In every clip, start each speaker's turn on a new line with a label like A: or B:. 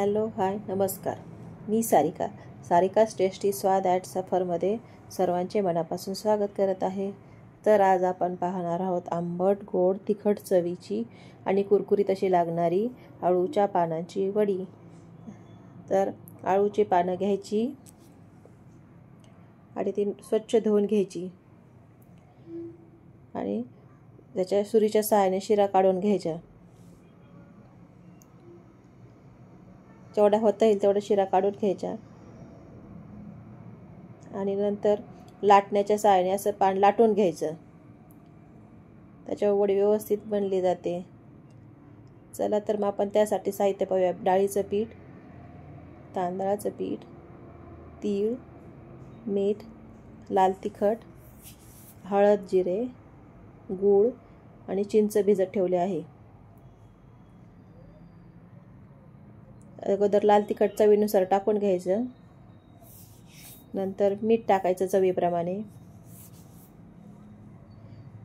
A: Hello hi नमस्कार. मी सारिकास tasty स्वाद at सफरमध्ये सर्वांचे मनापासून स्वागत करत आहे. तर आज आपण पाहणार आहोत आंबट गोड तिखट चवीची आणि कुरकुरीत अशी लागणारी अळूच्या पानांची वडी. तर अळूची पानं घ्यायची आणि ती स्वच्छ धुवून घ्यायची आणि त्याच्या सुरीच्या सहाय्याने शिरा काढून घ्यायच्या. जेवढा होता येईल तेवढा शिरा काढून घ्यायचा आणि नंतर लाटण्याच्या सहाय्याने असं पान लाटून घ्यायचं. त्याच्यावर वडी व्यवस्थित बनली जाते. चला तर मग आपण त्यासाठी साहित्य पाहूया. डाळीचं पीठ, तांदळाचं पीठ, तीळ, मीठ, लाल तिखट, हळद, जिरे, गूळ आणि चिंच भिजत ठेवले आहे. अगोदर लाल तिखट चवीनुसार टाकून घ्यायचं. नंतर मीठ टाकायचं चवीप्रमाणे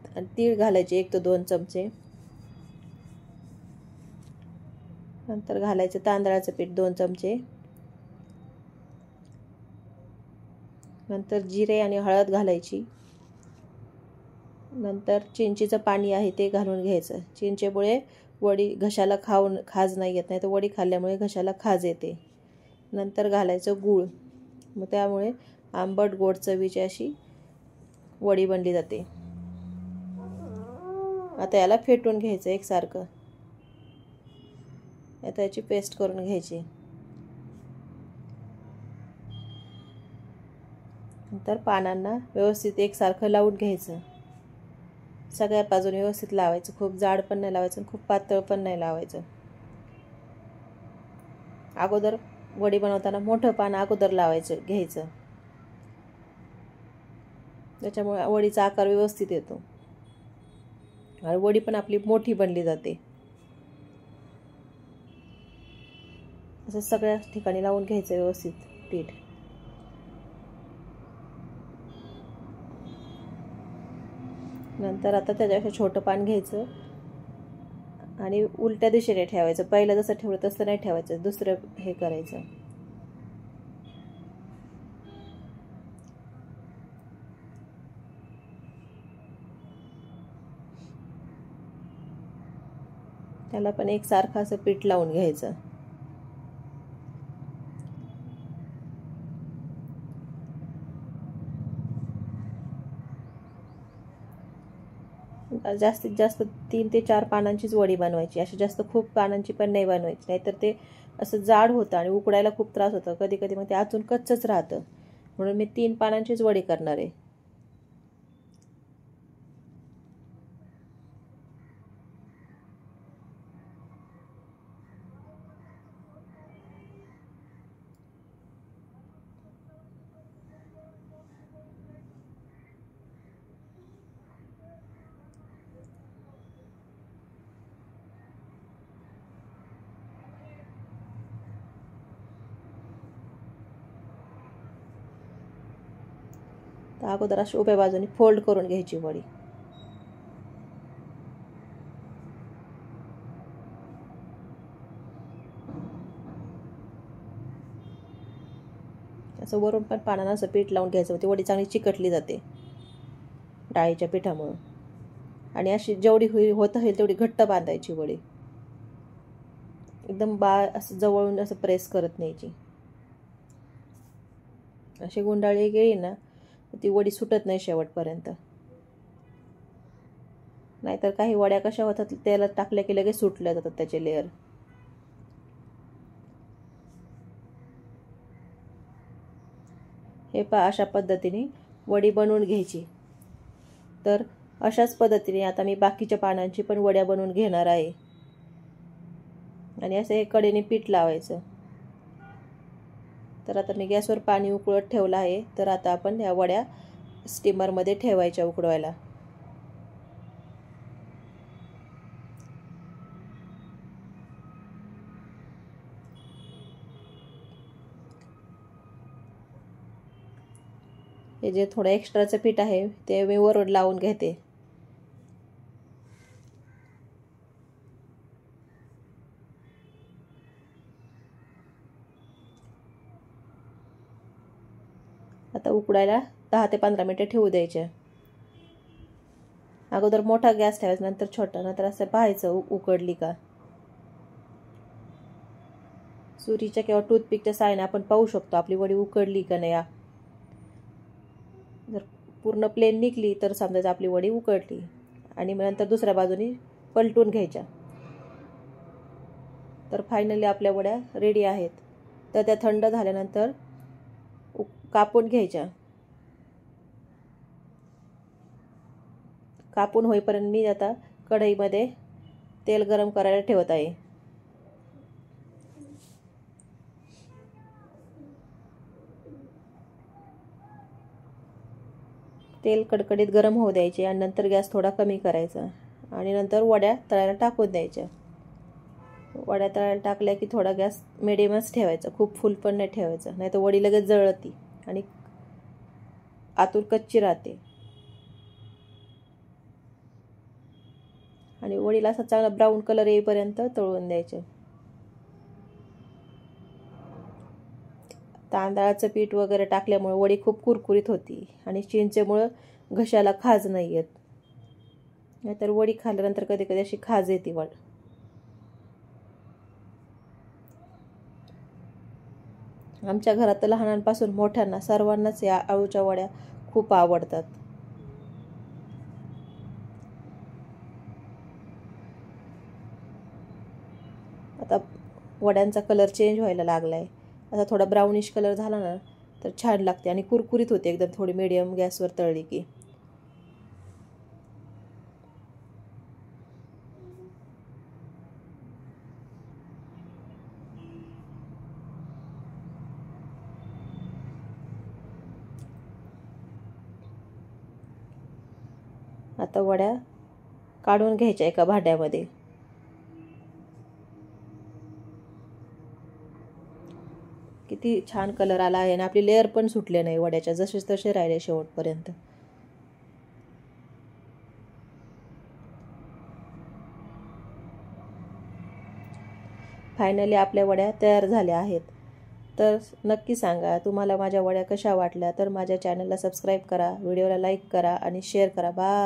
A: आणि तीळ घालायचे 1 ते 2 चमचे. नंतर घालायचं तांदळाचं पीठ 2 चमचे. नंतर जिरे आणि हळद घालायची. नंतर चिंचेचं पाणी आहे ते घालून घ्यायचं. चिंचेमुळे वडी घशाला खाज नाही येत, नाही तर वडी खाल्ल्यामुळे घशाला खाज येते. नंतर घालायचं गूळ. मग त्यामुळे आंबट गोड चवीची अशी वडी बनली जाते. आता याला फेटून घ्यायचं एकसारखं. आता याची पेस्ट करून घ्यायची. नंतर पानांना व्यवस्थित एकसारखं लावून घ्यायचं. सगळ्या बाजूने व्यवस्थित लावायचं. खूप जाड पण नाही लावायचं, खूप पातळ पण नाही लावायचं. अगोदर वडी बनवताना मोठं पान अगोदर घ्यायचं. त्याच्यामुळे वडीचा आकार व्यवस्थित येतो आणि वडी पण आपली मोठी बनली जाते. असं सगळ्या ठिकाणी लावून घ्यायचं व्यवस्थित पीठ. नंतर आता त्याच्यापेक्षा छोटं पान घ्यायचं आणि उलट्या दिशेने ठेवायचं. पहिलं जसं ठेवलं तसं नाही ठेवायचं, दुसरं हे करायचं. त्याला पण एकसारखं असं पीठ लावून घ्यायचं. जास्तीत जास्त 3 ते 4 पानांचीच वडी बनवायची. अशी जास्त खूप पानांची पण नाही बनवायची, नाहीतर ते असं जाड होतं आणि उकडायला खूप त्रास होतो. कधी कधी मग ते आतून कच्चच राहतं. म्हणून मी 3 पानांचीच वडी करणार आहे. तर अगोदर अशी उभ्या बाजूने फोल्ड करून घ्यायची वडी. असं वरून पण पानांना असं पीठ लावून घ्यायचं. ती वडी चांगली चिकटली जाते डाळीच्या पिठामुळं. आणि अशी जेवढी होत होईल तेवढी घट्ट बांधायची वडी. एकदम असं जवळून असं प्रेस करत न्यायची. अशी गुंडाळी गेली ना ती वडी सुटत नाही शेवटपर्यंत. नाहीतर काही वड्या कशा होतात, तेलात टाकल्या की लगेच सुटल्या जातात त्याचे लेअर. हे अशा पद्धतीने वडी बनवून घ्यायची. तर अशाच पद्धतीने आता मी बाकीच्या पानांची पण वड्या बनवून घेणार आहे. आणि असं हे कडेने पीठ लावायचं. तर आता मी गॅसवर पाणी उकळत ठेवलं आहे. तर आता आपण ह्या वड्या स्टीमरमध्ये ठेवायच्या उकडवायला. हे जे थोडं एक्स्ट्राचं पीठ आहे ते मी वर लावून घेते. आता उकडायला 10 ते 15 मिनिटे ठेवू द्यायचे. अगोदर मोठा गॅस ठेवायचा, नंतर छोटा, नंतर असं पाहायचं उकडली का. सुरीच्या किंवा टूथपिकच्या साहाय्याने आपण पाहू शकतो आपली वडी उकडली का नाही. जर पूर्ण प्लेन निघली तर समजायचं आपली वडी उकडली. आणि मग नंतर दुसऱ्या बाजूनी पलटून घ्यायच्या. तर फायनली आपल्या वड्या रेडी आहेत. तर त्या थंड झाल्यानंतर कापून घ्यायच्या. कापून होईपर्यंत मी आता कढईमध्ये तेल गरम करायला ठेवत आहे. तेल कडकडीत गरम होऊ द्यायचे आणि नंतर गॅस थोडा कमी करायचा आणि नंतर वड्या तळायला टाकून द्यायच्या. वड्या तळायला टाकल्या की थोडा गॅस मिडियमच ठेवायचा, खूप फुल पण नाही ठेवायचं, नाही तर वडी लगेच जळती आणि आतून कच्ची राहते. आणि वडीला असा चांगला ब्राऊन कलर येईपर्यंत तळून द्यायचे. तांदळाचं पीठ वगैरे टाकल्यामुळे वडी खूप कुरकुरीत होती आणि चिंचेमुळे घशाला खाज नाही येत. नाहीतर वडी खाल्ल्यानंतर कधी कधी अशी खाज येते वड. आमच्या घरात लहानांपासून मोठ्यांना सर्वांनाच या अळूच्या वड्या खूप आवडतात. आता वड्यांचा कलर चेंज व्हायला लागलाय. आता थोडा ब्राउनिश कलर झाला ना तर छान लागते आणि कुरकुरीत होते एकदम, थोडी मीडियम गॅसवर तळली की. आता वड्या काढून घ्यायच्या एका भांड्यामध्ये. किती छान कलर आला आहे आणि आपली लेअर पण सुटले नाही वड्याच्या, जसेच तसे राहिले शेवटपर्यंत. फायनली आपल्या वड्या तयार झाल्या आहेत. तर नक्की सांगा तुम्हाला माझ्या वड्या कशा वाटल्या. तर माझ्या चॅनलला सबस्क्राईब करा, व्हिडिओला लाईक करा आणि शेअर करा. बाय.